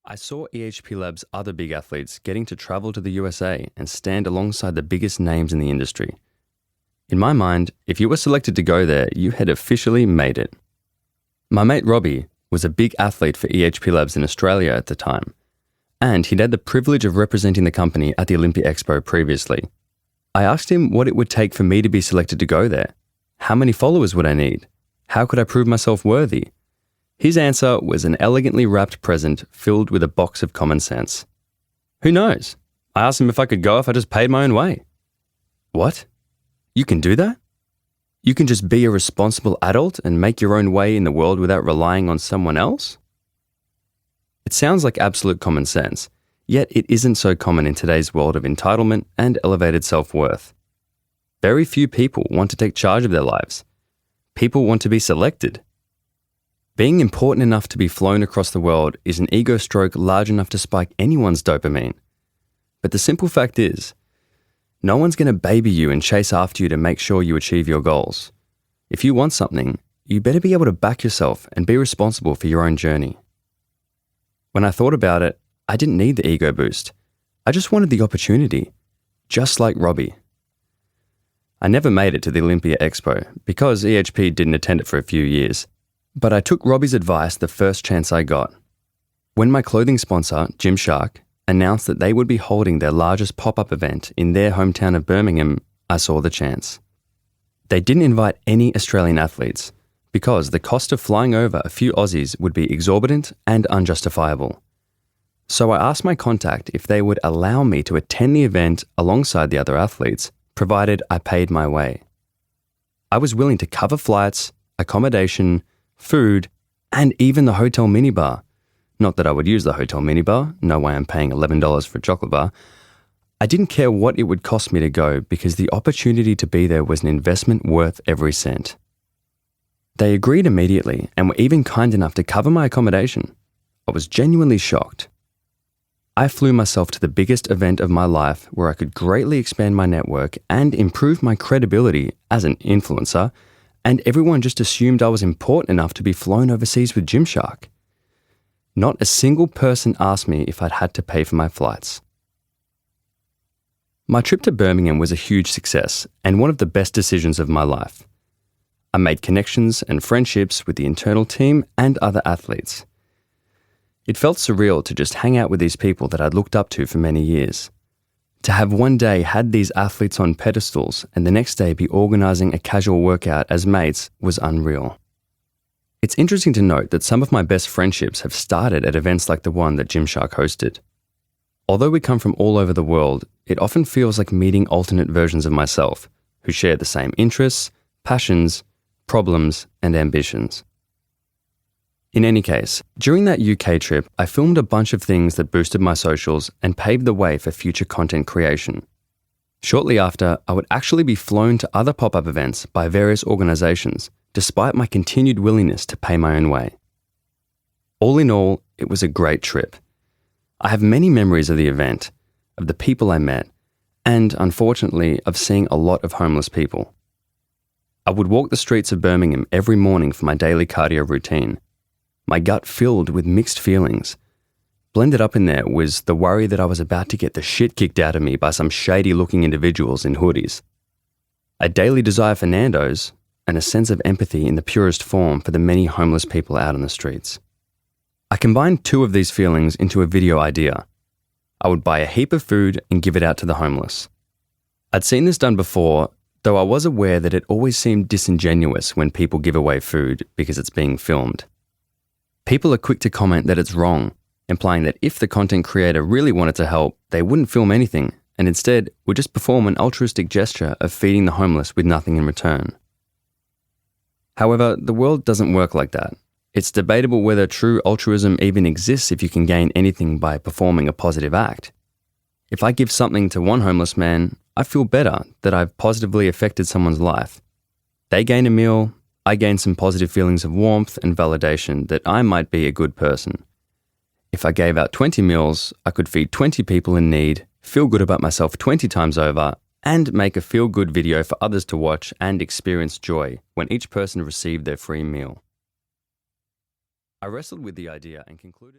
I saw EHP Lab's other big athletes getting to travel to the USA and stand alongside the biggest names in the industry. In my mind, if you were selected to go there, you had officially made it. My mate Robbie was a big athlete for EHP Labs in Australia at the time, and he'd had the privilege of representing the company at the Olympia Expo previously. I asked him what it would take for me to be selected to go there. How many followers would I need? How could I prove myself worthy? His answer was an elegantly wrapped present filled with a box of common sense. Who knows? I asked him if I could go if I just paid my own way. What? You can do that? You can just be a responsible adult and make your own way in the world without relying on someone else? It sounds like absolute common sense, yet it isn't so common in today's world of entitlement and elevated self-worth. Very few people want to take charge of their lives. People want to be selected. Being important enough to be flown across the world is an ego stroke large enough to spike anyone's dopamine. But the simple fact is, no one's going to baby you and chase after you to make sure you achieve your goals. If you want something, you better be able to back yourself and be responsible for your own journey. When I thought about it, I didn't need the ego boost. I just wanted the opportunity, just like Robbie. I never made it to the Olympia Expo because EHP didn't attend it for a few years. But I took Robbie's advice the first chance I got. When my clothing sponsor, Gymshark, announced that they would be holding their largest pop-up event in their hometown of Birmingham, I saw the chance. They didn't invite any Australian athletes because the cost of flying over a few Aussies would be exorbitant and unjustifiable. So I asked my contact if they would allow me to attend the event alongside the other athletes, provided I paid my way. I was willing to cover flights, accommodation, food, and even the hotel minibar. Not that I would use the hotel minibar, no way I'm paying $11 for a chocolate bar. I didn't care what it would cost me to go because the opportunity to be there was an investment worth every cent. They agreed immediately and were even kind enough to cover my accommodation. I was genuinely shocked. I flew myself to the biggest event of my life where I could greatly expand my network and improve my credibility as an influencer, and everyone just assumed I was important enough to be flown overseas with Gymshark. Not a single person asked me if I'd had to pay for my flights. My trip to Birmingham was a huge success and one of the best decisions of my life. I made connections and friendships with the internal team and other athletes. It felt surreal to just hang out with these people that I'd looked up to for many years. To have one day had these athletes on pedestals and the next day be organising a casual workout as mates was unreal. It's interesting to note that some of my best friendships have started at events like the one that Gymshark hosted. Although we come from all over the world, it often feels like meeting alternate versions of myself who share the same interests, passions, problems, and ambitions. In any case, during that UK trip, I filmed a bunch of things that boosted my socials and paved the way for future content creation. Shortly after, I would actually be flown to other pop-up events by various organisations, despite my continued willingness to pay my own way. All in all, it was a great trip. I have many memories of the event, of the people I met, and, unfortunately, of seeing a lot of homeless people. I would walk the streets of Birmingham every morning for my daily cardio routine, my gut filled with mixed feelings. Blended up in there was the worry that I was about to get the shit kicked out of me by some shady-looking individuals in hoodies, a daily desire for Nando's, and a sense of empathy in the purest form for the many homeless people out on the streets. I combined two of these feelings into a video idea. I would buy a heap of food and give it out to the homeless. I'd seen this done before, though I was aware that it always seemed disingenuous when people give away food because it's being filmed. People are quick to comment that it's wrong, implying that if the content creator really wanted to help, they wouldn't film anything and instead would just perform an altruistic gesture of feeding the homeless with nothing in return. However, the world doesn't work like that. It's debatable whether true altruism even exists if you can gain anything by performing a positive act. If I give something to one homeless man, I feel better that I've positively affected someone's life. They gain a meal, I gain some positive feelings of warmth and validation that I might be a good person. If I gave out 20 meals, I could feed 20 people in need, feel good about myself 20 times over, and make a feel-good video for others to watch and experience joy when each person received their free meal. I wrestled with the idea and concluded